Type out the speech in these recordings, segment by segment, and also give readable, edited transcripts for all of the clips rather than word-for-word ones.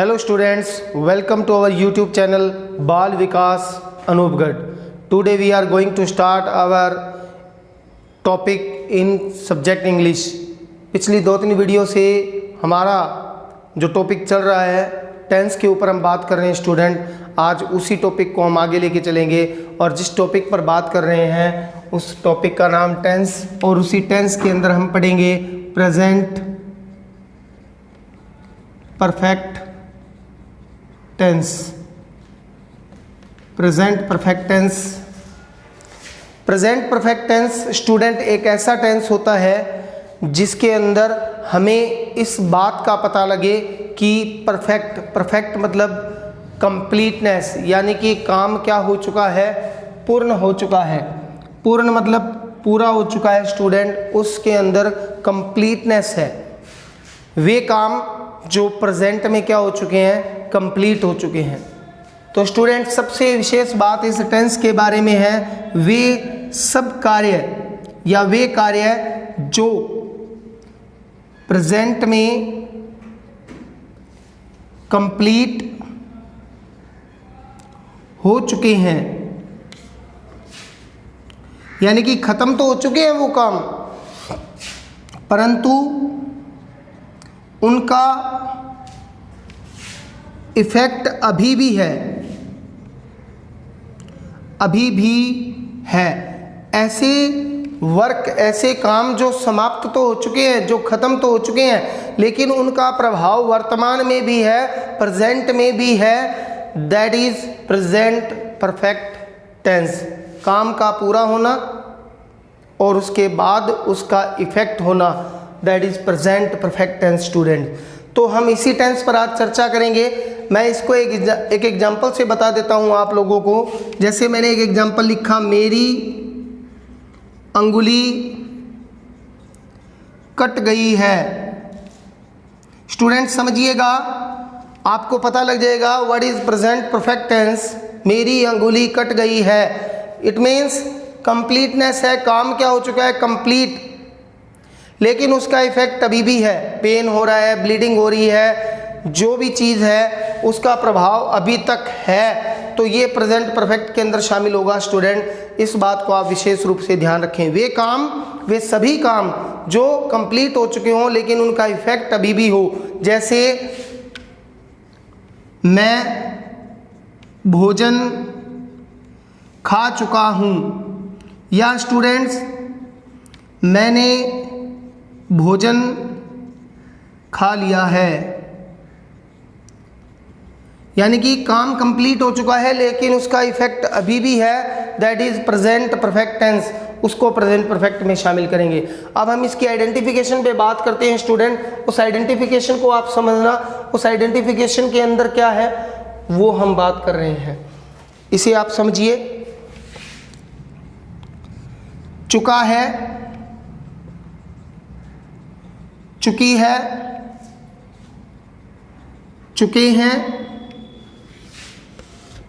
Hello students, welcome to our YouTube channel Bal Vikas Anupgarh. Today we are going to start our topic in subject English. पिछली 2-3 video से हमारा जो topic चल रहा है tense के ऊपर हम बात कर रहे हैं स्टूडेंट। आज उसी टॉपिक को हम आगे लेके चलेंगे और जिस टॉपिक पर बात कर रहे हैं उस टॉपिक का नाम टेंस, और उसी टेंस के अंदर हम पढ़ेंगे present perfect tense. Present perfect tense. Present perfect tense student एक ऐसा टेंस होता है जिसके अंदर हमें इस बात का पता लगे कि परफेक्ट मतलब कंप्लीटनेस, यानी कि काम क्या हो चुका है, पूर्ण हो चुका है। पूर्ण मतलब पूरा हो चुका है स्टूडेंट, उसके अंदर कंप्लीटनेस है। वे काम जो प्रेजेंट में क्या हो चुके हैं, कंप्लीट हो चुके हैं। तो स्टूडेंट सबसे विशेष बात इस टेंस के बारे में है वे सब कार्य या वे कार्य जो प्रेजेंट में कंप्लीट हो चुके हैं, यानी कि खत्म तो हो चुके हैं वो काम, परंतु उनका इफेक्ट अभी भी है। ऐसे वर्क, ऐसे काम जो समाप्त तो हो चुके हैं, जो खत्म तो हो चुके हैं, लेकिन उनका प्रभाव वर्तमान में भी है, प्रेजेंट में भी है। That is present perfect tense. काम का पूरा होना और उसके बाद उसका इफेक्ट होना, that is present perfect tense student. तो हम इसी टेंस पर आज चर्चा करेंगे। मैं इसको एक एग्जांपल से बता देता हूं आप लोगों को। जैसे मैंने एक एग्जांपल लिखा, मेरी अंगुली कट गई है। स्टूडेंट समझिएगा, आपको पता लग जाएगा what is present perfect tense. मेरी अंगुली कट गई है, इट मीन्स कंप्लीटनेस है, काम क्या हो चुका है, कंप्लीट, लेकिन उसका इफेक्ट अभी भी है। पेन हो रहा है, ब्लीडिंग हो रही है, जो भी चीज़ है उसका प्रभाव अभी तक है। तो ये प्रेजेंट परफेक्ट के अंदर शामिल होगा स्टूडेंट। इस बात को आप विशेष रूप से ध्यान रखें। वे काम, वे सभी काम जो कंप्लीट हो चुके हों लेकिन उनका इफेक्ट अभी भी हो। जैसे मैं भोजन खा चुका हूँ, या स्टूडेंट्स मैंने भोजन खा लिया है, यानी कि काम कंप्लीट हो चुका है लेकिन उसका इफेक्ट अभी भी है। That is present perfect tense. उसको प्रेजेंट परफेक्ट में शामिल करेंगे। अब हम इसकी आइडेंटिफिकेशन पे बात करते हैं स्टूडेंट। उस आइडेंटिफिकेशन को आप समझना, उस आइडेंटिफिकेशन के अंदर क्या है वो हम बात कर रहे हैं। इसे आप समझिए। चुका है, चुकी है, चुके हैं,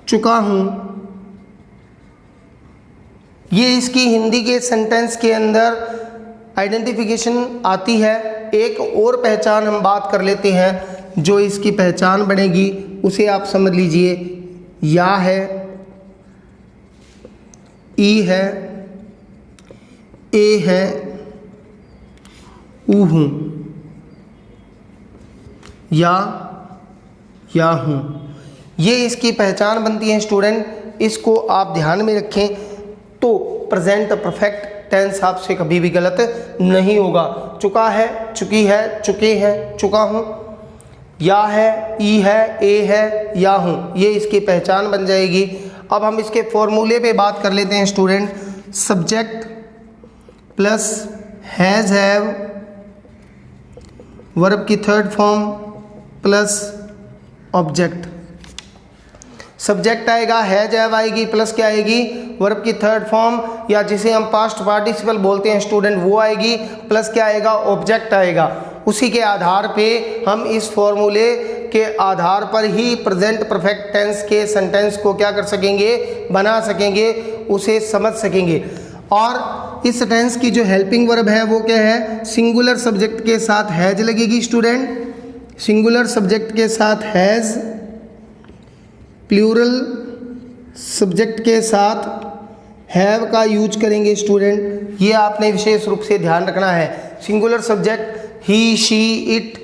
चुका हूं। ये इसकी हिंदी के सेंटेंस के अंदर आइडेंटिफिकेशन आती है। एक और पहचान हम बात कर लेते हैं, जो इसकी पहचान बनेगी उसे आप समझ लीजिए। या है, ई है, ए है, ऊ हूं, या हूं। ये इसकी पहचान बनती है स्टूडेंट। इसको आप ध्यान में रखें तो प्रेजेंट परफेक्ट टेंस आपसे कभी भी गलत नहीं होगा। चुका है, चुकी है, चुके हैं, चुका हूं, या है, ई है, ए है, या हूं। ये इसकी पहचान बन जाएगी। अब हम इसके फॉर्मूले पे बात कर लेते हैं student. Subject plus has have, verb की third form plus object. Subject आएगा, हैज हैव आएगी, प्लस क्या आएगी, वर्ब की थर्ड फॉर्म या जिसे हम पास्ट पार्टिसिपल बोलते हैं स्टूडेंट, वो आएगी, प्लस क्या आएगा, ऑब्जेक्ट आएगा। उसी के आधार पे हम इस फॉर्मूले के आधार पर ही प्रेजेंट परफेक्ट टेंस के सेंटेंस को क्या कर सकेंगे, बना सकेंगे, उसे समझ सकेंगे। और इस टेंस की जो हेल्पिंग वर्ब है वो क्या है, सिंगुलर सब्जेक्ट के साथ हैज लगेगी स्टूडेंट। सिंगुलर सब्जेक्ट के साथ हैज़, प्लूरल सब्जेक्ट के साथ हैव का यूज करेंगे स्टूडेंट। ये आपने विशेष रूप से ध्यान रखना है। Singular subject he, she, it,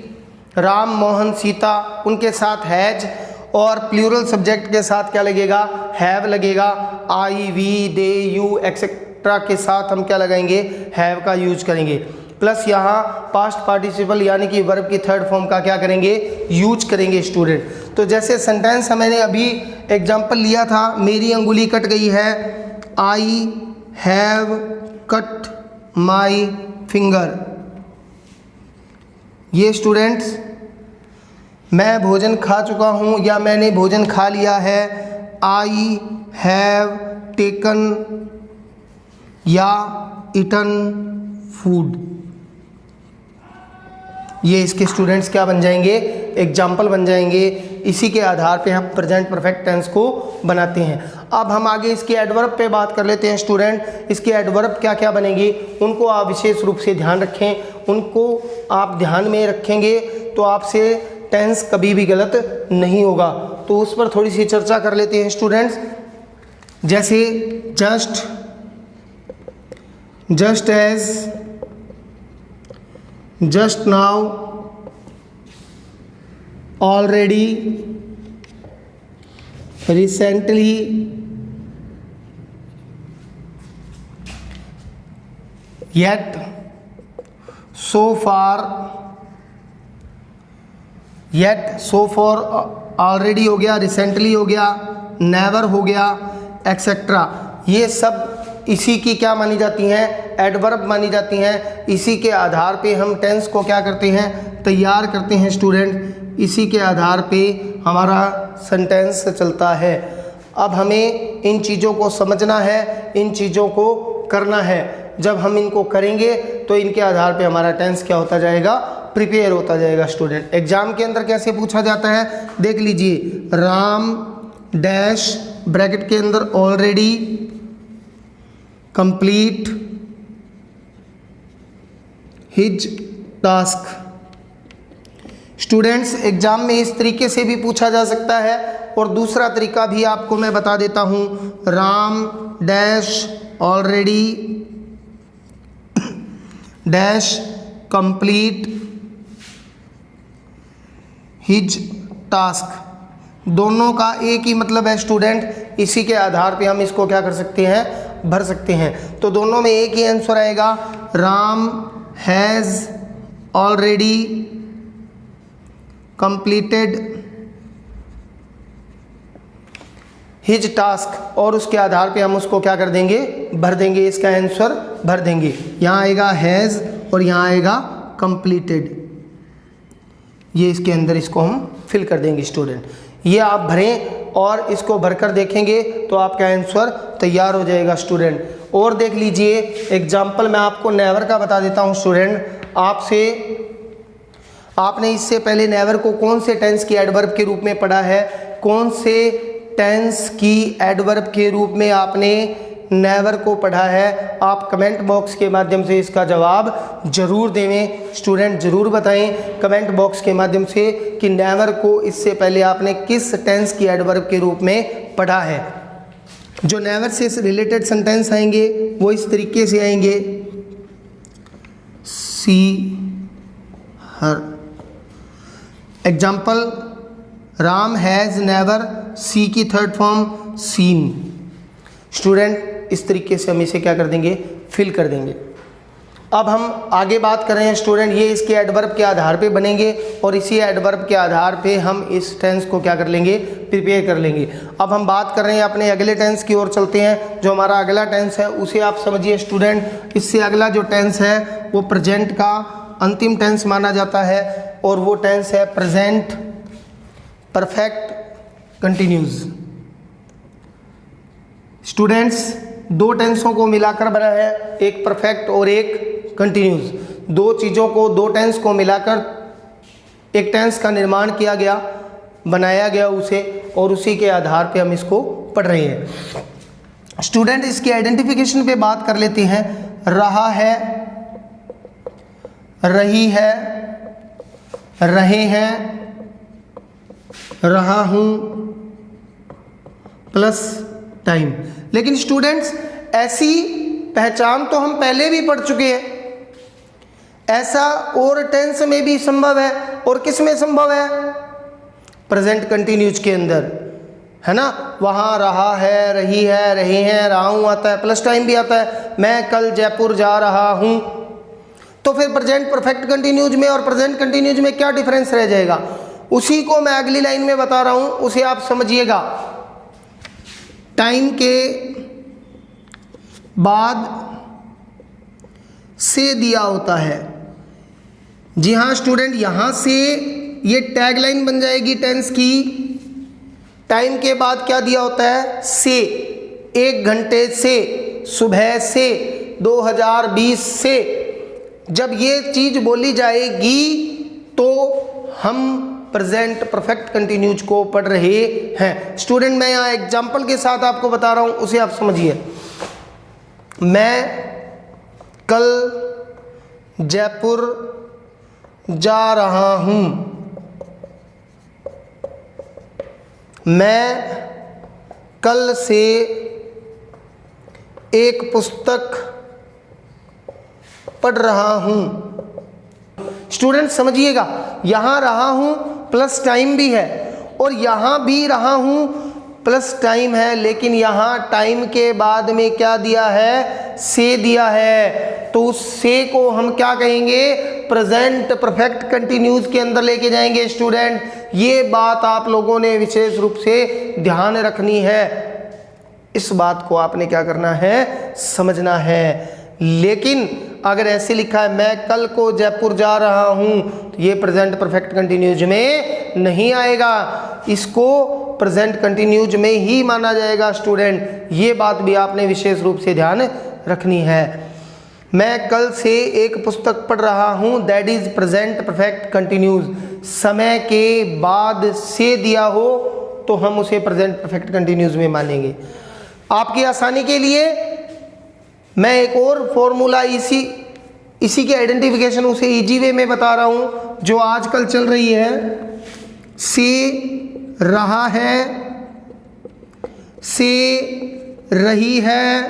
Ram, Mohan, Sita, उनके साथ हैज, और प्लूरल सब्जेक्ट के साथ क्या लगेगा, हैव लगेगा। आई, वी, दे, यू एक्सेट्रा के साथ हम क्या लगाएंगे, हैव का यूज करेंगे। प्लस यहाँ पास्ट पार्टिसिपल यानी कि वर्ब की थर्ड फॉर्म का क्या करेंगे, यूज करेंगे स्टूडेंट। तो जैसे सेंटेंस मैंने अभी एग्जाम्पल लिया था, मेरी अंगुली कट गई है, I have cut my finger. ये स्टूडेंट्स मैं भोजन खा चुका हूँ या मैंने भोजन खा लिया है, आई हैव टेकन या इटन फूड। ये इसके स्टूडेंट्स क्या बन जाएंगे, एग्जाम्पल बन जाएंगे। इसी के आधार पे हम प्रेजेंट परफेक्ट टेंस को बनाते हैं। अब हम आगे इसके एडवर्ब पे बात कर लेते हैं स्टूडेंट। इसके एडवर्ब क्या क्या बनेंगे उनको आप विशेष रूप से ध्यान रखें। उनको आप ध्यान में रखेंगे तो आपसे टेंस कभी भी गलत नहीं होगा। तो उस पर थोड़ी सी चर्चा कर लेते हैं स्टूडेंट्स। जैसे just, just as, just now, already, recently, yet, so far, yet, so far, already हो गया, रिसेंटली हो गया, नेवर हो गया, एक्सेट्रा। ये सब इसी की क्या मानी जाती हैं, एडवर्ब मानी जाती हैं। इसी के आधार पे हम टेंस को क्या करते हैं, तैयार करते हैं स्टूडेंट। इसी के आधार पे हमारा सेंटेंस चलता है। अब हमें इन चीज़ों को समझना है, इन चीज़ों को करना है। जब हम इनको करेंगे तो इनके आधार पे हमारा टेंस क्या होता जाएगा, प्रिपेयर होता जाएगा स्टूडेंट। एग्जाम के अंदर कैसे पूछा जाता है देख लीजिए, राम डैश ब्रैकेट के अंदर already complete his task. Students exam में इस तरीके से भी पूछा जा सकता है, और दूसरा तरीका भी आपको मैं बता देता हूं, Ram dash already dash complete his task. दोनों का एक ही मतलब है स्टूडेंट। इसी के आधार पे हम इसको क्या कर सकते हैं, भर सकते हैं। तो दोनों में एक ही आंसर आएगा, Ram has already completed his task, और उसके आधार पे हम उसको क्या कर देंगे, भर देंगे। इसका आंसर भर देंगे। यहाँ आएगा हैज़ और यहाँ आएगा कंप्लीटेड। ये इसके अंदर इसको हम फिल कर देंगे स्टूडेंट। ये आप भरें और इसको भरकर देखेंगे तो आपका आंसर तैयार हो जाएगा स्टूडेंट। और देख लीजिए एग्जाम्पल मैं आपको नेवर का बता देता हूँ स्टूडेंट। आपने इससे पहले नेवर को कौन से टेंस की एडवर्ब के रूप में पढ़ा है, कौन से टेंस की एडवर्ब के रूप में आपने नेवर को पढ़ा है? आप कमेंट बॉक्स के माध्यम से इसका जवाब जरूर देवें स्टूडेंट। ज़रूर बताएं कमेंट बॉक्स के माध्यम से कि नेवर को इससे पहले आपने किस टेंस की एडवर्ब के रूप में पढ़ा है। जो नेवर से रिलेटेड सेंटेंस आएंगे वो इस तरीके से आएंगे, सी हर। एग्जाम्पल, राम हैज़ नेवर, सी की थर्ड फॉर्म सीन। स्टूडेंट इस तरीके से हम इसे क्या कर देंगे, फिल कर देंगे। अब हम आगे बात कर रहे हैं स्टूडेंट, ये इसके एडवर्ब के आधार पे बनेंगे और इसी एडवर्ब के आधार पे हम इस टेंस को क्या कर लेंगे, प्रिपेयर कर लेंगे। अब हम बात कर रहे हैं अपने अगले टेंस की ओर चलते हैं। जो हमारा अगला टेंस है उसे आप समझिए स्टूडेंट। इससे अगला जो टेंस है वो प्रेजेंट का अंतिम टेंस माना जाता है और वो टेंस है प्रेजेंट परफेक्ट कंटिन्यूज। स्टूडेंट्स दो टेंसों को मिलाकर बना है, एक परफेक्ट और एक कंटिन्यूज। दो चीज़ों को, दो टेंस को मिलाकर एक टेंस का निर्माण किया गया, बनाया गया उसे, और उसी के आधार पे हम इसको पढ़ रहे हैं। स्टूडेंट इसकी आइडेंटिफिकेशन पे बात कर लेते हैं। रहा है, रही है, रहे हैं, रहा हूं प्लस टाइम। लेकिन स्टूडेंट्स ऐसी पहचान तो हम पहले भी पढ़ चुके हैं। ऐसा और टेंस में भी संभव है। और किस में संभव है? प्रेजेंट कंटिन्यूज के अंदर, है ना। वहाँ रहा है, रही है, रहे हैं, रहा हूँ आता है, प्लस टाइम भी आता है। मैं कल जयपुर जा रहा हूँ। तो फिर प्रेजेंट परफेक्ट कंटिन्यूज में और प्रेजेंट कंटिन्यूज में क्या डिफरेंस रह जाएगा? उसी को मैं अगली लाइन में बता रहा हूँ, उसे आप समझिएगा। टाइम के बाद से दिया होता है। जी हाँ स्टूडेंट, यहाँ से ये टैगलाइन बन जाएगी टेंस की। टाइम के बाद क्या दिया होता है? से। 1 घंटे से, सुबह से, 2020 से। जब ये चीज़ बोली जाएगी तो हम प्रेजेंट परफेक्ट कंटिन्यूज को पढ़ रहे हैं। स्टूडेंट मैं यहाँ एग्जाम्पल के साथ आपको बता रहा हूँ, उसे आप समझिए। मैं कल जयपुर जा रहा हूँ। मैं कल से एक पुस्तक पढ़ रहा हूँ। स्टूडेंट समझिएगा, यहाँ रहा हूँ प्लस टाइम भी है और यहाँ भी रहा हूँ प्लस टाइम है, लेकिन यहाँ टाइम के बाद में क्या दिया है? से दिया है। तो उस से को हम क्या कहेंगे? प्रेजेंट परफेक्ट कंटिन्यूज के अंदर लेके जाएंगे। स्टूडेंट ये बात आप लोगों ने विशेष रूप से ध्यान रखनी है। इस बात को आपने क्या करना है? समझना है। लेकिन अगर ऐसे लिखा है मैं कल को जयपुर जा रहा हूं, तो ये प्रेजेंट परफेक्ट कंटिन्यूज में नहीं आएगा, इसको प्रेजेंट कंटिन्यूज में ही माना जाएगा। स्टूडेंट ये बात भी आपने विशेष रूप से ध्यान रखनी है। मैं कल से एक पुस्तक पढ़ रहा हूं, that is present perfect continues. समय के बाद से दिया हो तो हम उसे प्रेजेंट परफेक्ट कंटिन्यूज में मानेंगे। आपकी आसानी के लिए मैं एक और फॉर्मूला इसी के आइडेंटिफिकेशन उसे इजी वे में बता रहा हूँ, जो आजकल चल रही है। से रहा है, से रही है,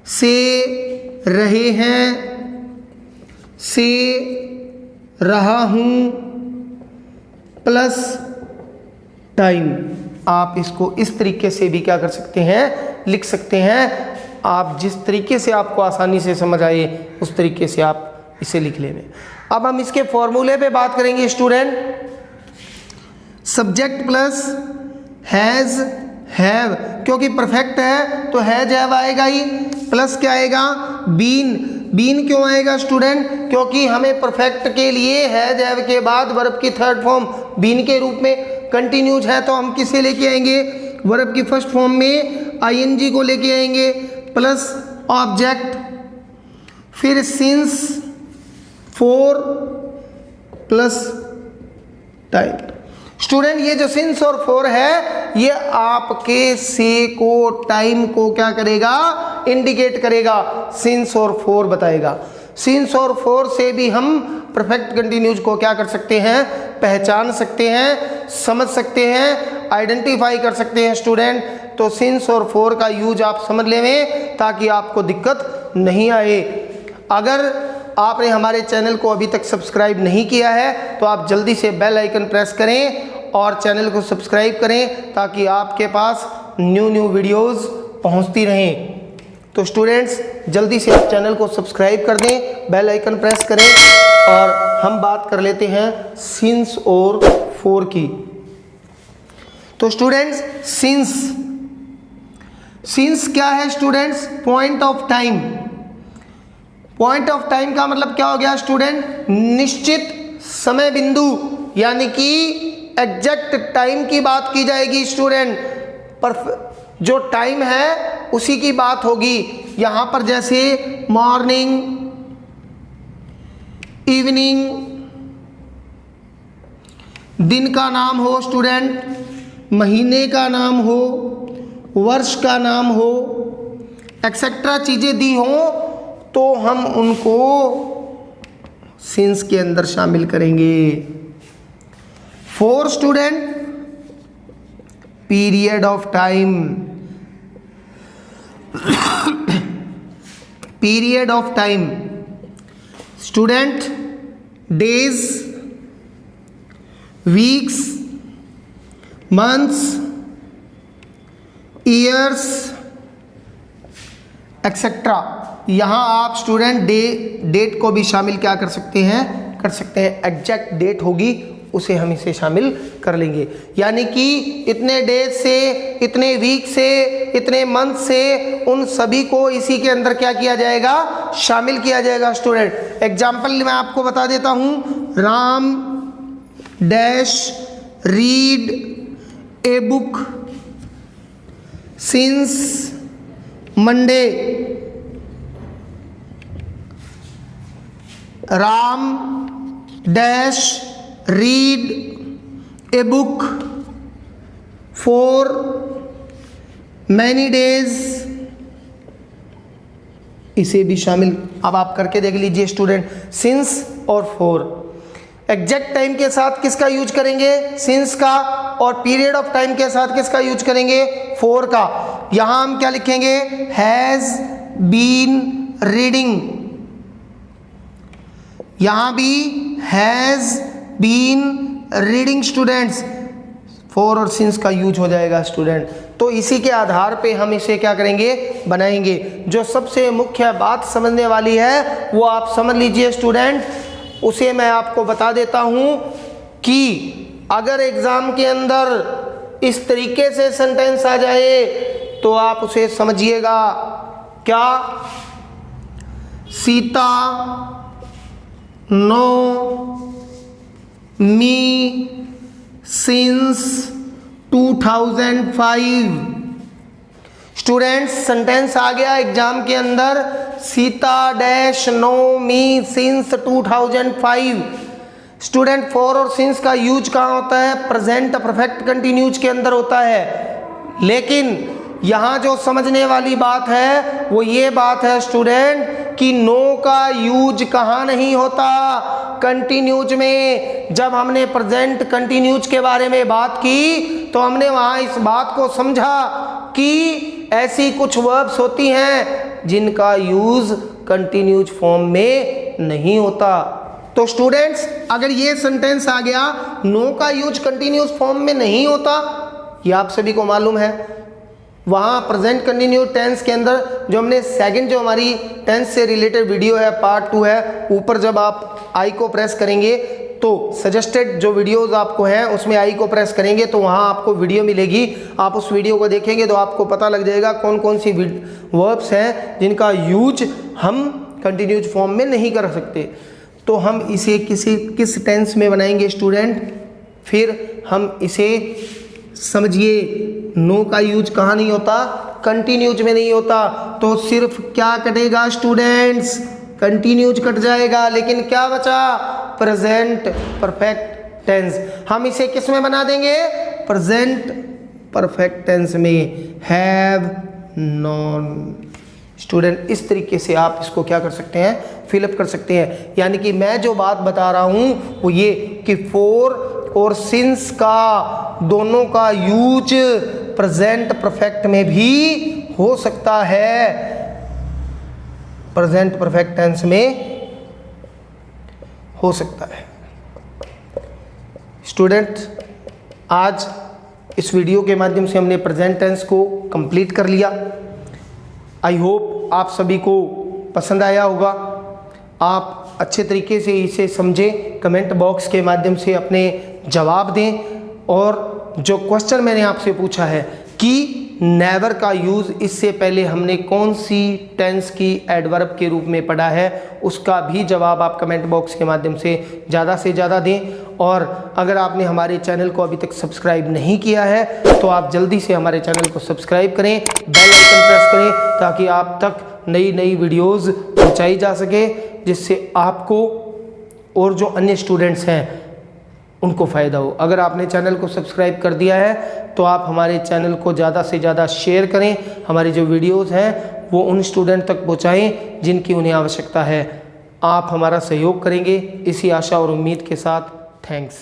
से रहे हैं, से रहा हूँ प्लस टाइम। आप इसको इस तरीके से भी क्या कर सकते हैं? लिख सकते हैं। आप जिस तरीके से आपको आसानी से समझ आए उस तरीके से आप इसे लिख लेंगे। अब हम इसके फॉर्मूले पे बात करेंगे। Student subject plus has have, क्योंकि परफेक्ट है तो हैज हैव आएगा ही, प्लस क्या आएगा? बीन। बीन क्यों आएगा स्टूडेंट? क्योंकि हमें परफेक्ट के लिए हैज हैव के बाद वर्ब की थर्ड फॉर्म बीन के रूप में कंटिन्यूज है, तो हम किसे लेके आएंगे? वर्ब की फर्स्ट फॉर्म में आईएनजी को लेके आएंगे, प्लस ऑब्जेक्ट, फिर since, for plus time. Student ये जो सिंस और फॉर है ये आपके से को, टाइम को क्या करेगा? इंडिकेट करेगा। सिंस और फॉर बताएगा। सिंस और फॉर से भी हम परफेक्ट कंटिन्यूज को क्या कर सकते हैं? पहचान सकते हैं, समझ सकते हैं, आइडेंटिफाई कर सकते हैं। स्टूडेंट तो सिंस और फॉर का यूज आप समझ लें ताकि आपको दिक्कत नहीं आए। अगर आपने हमारे चैनल को अभी तक सब्सक्राइब नहीं किया है तो आप जल्दी से बेल आइकन प्रेस करें और चैनल को सब्सक्राइब करें ताकि आपके पास न्यू वीडियोस पहुंचती रहें। तो स्टूडेंट्स जल्दी से आप चैनल को सब्सक्राइब कर दें, बेल आइकन प्रेस करें और हम बात कर लेते हैं सिंस और फॉर की। तो स्टूडेंट्स सिंस क्या है students? Point of time. Point of time का मतलब क्या हो गया स्टूडेंट? निश्चित समय बिंदु, यानी कि एग्जैक्ट टाइम की बात की जाएगी स्टूडेंट। पर जो टाइम है उसी की बात होगी। यहाँ पर जैसे मॉर्निंग, इवनिंग, दिन का नाम हो स्टूडेंट, महीने का नाम हो, वर्ष का नाम हो, एक्सेट्रा चीज़ें दी हों तो हम उनको सिंस के अंदर शामिल करेंगे। For student period of time, period of time student days, weeks, months, years etcetera. यहाँ आप स्टूडेंट डेट को भी शामिल क्या कर सकते हैं, एग्जैक्ट डेट होगी उसे हम इसे शामिल कर लेंगे। यानी कि इतने डेज से, इतने वीक से, इतने मंथ से, उन सभी को इसी के अंदर क्या किया जाएगा, शामिल किया जाएगा स्टूडेंट। एग्जाम्पल मैं आपको बता देता हूँ, Ram dash read a book since Monday. Ram dash read a book for many days, इसे भी शामिल अब आप करके देख लीजिए स्टूडेंट। सिंस और फॉर एग्जैक्ट टाइम के साथ किसका यूज करेंगे, सिंस का, और पीरियड ऑफ टाइम के साथ किसका यूज करेंगे, फॉर का। यहां हम क्या लिखेंगे, हैज बीन रीडिंग, यहां भी has been reading students, for और सिंस का यूज हो जाएगा स्टूडेंट। तो इसी के आधार पे हम इसे क्या करेंगे, बनाएंगे। जो सबसे मुख्य बात समझने वाली है वो आप समझ लीजिए स्टूडेंट, उसे मैं आपको बता देता हूं कि अगर एग्जाम के अंदर इस तरीके से सेंटेंस आ जाए तो आप उसे समझिएगा, क्या, Sita know me since 2005। Students sentence आ गया एग्जाम के अंदर, Sita dash know me since 2005। Student for और सिंस का यूज कहाँ होता है, प्रेजेंट परफेक्ट कंटिन्यूज के अंदर होता है। लेकिन यहाँ जो समझने वाली बात है वो ये बात है स्टूडेंट कि नो का यूज कहाँ नहीं होता, कंटिन्यूज में। जब हमने प्रेजेंट कंटिन्यूज के बारे में बात की तो हमने वहाँ इस बात को समझा कि ऐसी कुछ वर्ब्स होती हैं जिनका यूज कंटिन्यूज फॉर्म में नहीं होता। तो स्टूडेंट्स अगर ये सेंटेंस आ गया, नो का यूज कंटिन्यूज फॉर्म में नहीं होता, ये आप सभी को मालूम है। वहाँ प्रेजेंट कंटिन्यूस टेंस के अंदर जो हमने सेकंड जो हमारी टेंस से रिलेटेड वीडियो है, पार्ट 2 है, ऊपर जब आप आई को प्रेस करेंगे तो सजेस्टेड जो वीडियोस आपको हैं उसमें आई को प्रेस करेंगे तो वहाँ आपको वीडियो मिलेगी। आप उस वीडियो को देखेंगे तो आपको पता लग जाएगा कौन कौन सी वर्ब्स हैं जिनका यूज हम कंटिन्यूज फॉर्म में नहीं कर सकते। तो हम इसे किस टेंस में बनाएंगे स्टूडेंट, फिर हम इसे समझिए। नो का यूज कहाँ नहीं होता, कंटिन्यूज में नहीं होता। तो सिर्फ क्या कटेगा स्टूडेंट्स, कंटिन्यूज कट जाएगा, लेकिन क्या बचा, प्रेजेंट परफेक्ट टेंस। हम इसे किस में बना देंगे, प्रेजेंट परफेक्ट टेंस में, हैव नॉन। स्टूडेंट इस तरीके से आप इसको क्या कर सकते हैं, फिलअप कर सकते हैं। यानी कि मैं जो बात बता रहा हूँ वो ये कि फॉर और सिंस का दोनों का यूज प्रेजेंट परफेक्ट में भी हो सकता है, प्रेजेंट परफेक्ट टेंस में हो सकता है। स्टूडेंट आज इस वीडियो के माध्यम से हमने प्रेजेंट टेंस को कंप्लीट कर लिया। आई होप आप सभी को पसंद आया होगा। आप अच्छे तरीके से इसे समझें, कमेंट बॉक्स के माध्यम से अपने जवाब दें। और जो क्वेश्चन मैंने आपसे पूछा है कि नेवर का यूज़ इससे पहले हमने कौन सी टेंस की एडवर्ब के रूप में पढ़ा है, उसका भी जवाब आप कमेंट बॉक्स के माध्यम से ज़्यादा दें। और अगर आपने हमारे चैनल को अभी तक सब्सक्राइब नहीं किया है तो आप जल्दी से हमारे चैनल को सब्सक्राइब करें, बेल आइकन प्रेस करें ताकि आप तक नई वीडियोज़ पहुँचाई जा सके, जिससे आपको और जो अन्य स्टूडेंट्स हैं उनको फ़ायदा हो। अगर आपने चैनल को सब्सक्राइब कर दिया है तो आप हमारे चैनल को ज़्यादा से ज़्यादा शेयर करें, हमारी जो वीडियोस हैं वो उन स्टूडेंट तक पहुँचाएं जिनकी उन्हें आवश्यकता है। आप हमारा सहयोग करेंगे, इसी आशा और उम्मीद के साथ थैंक्स।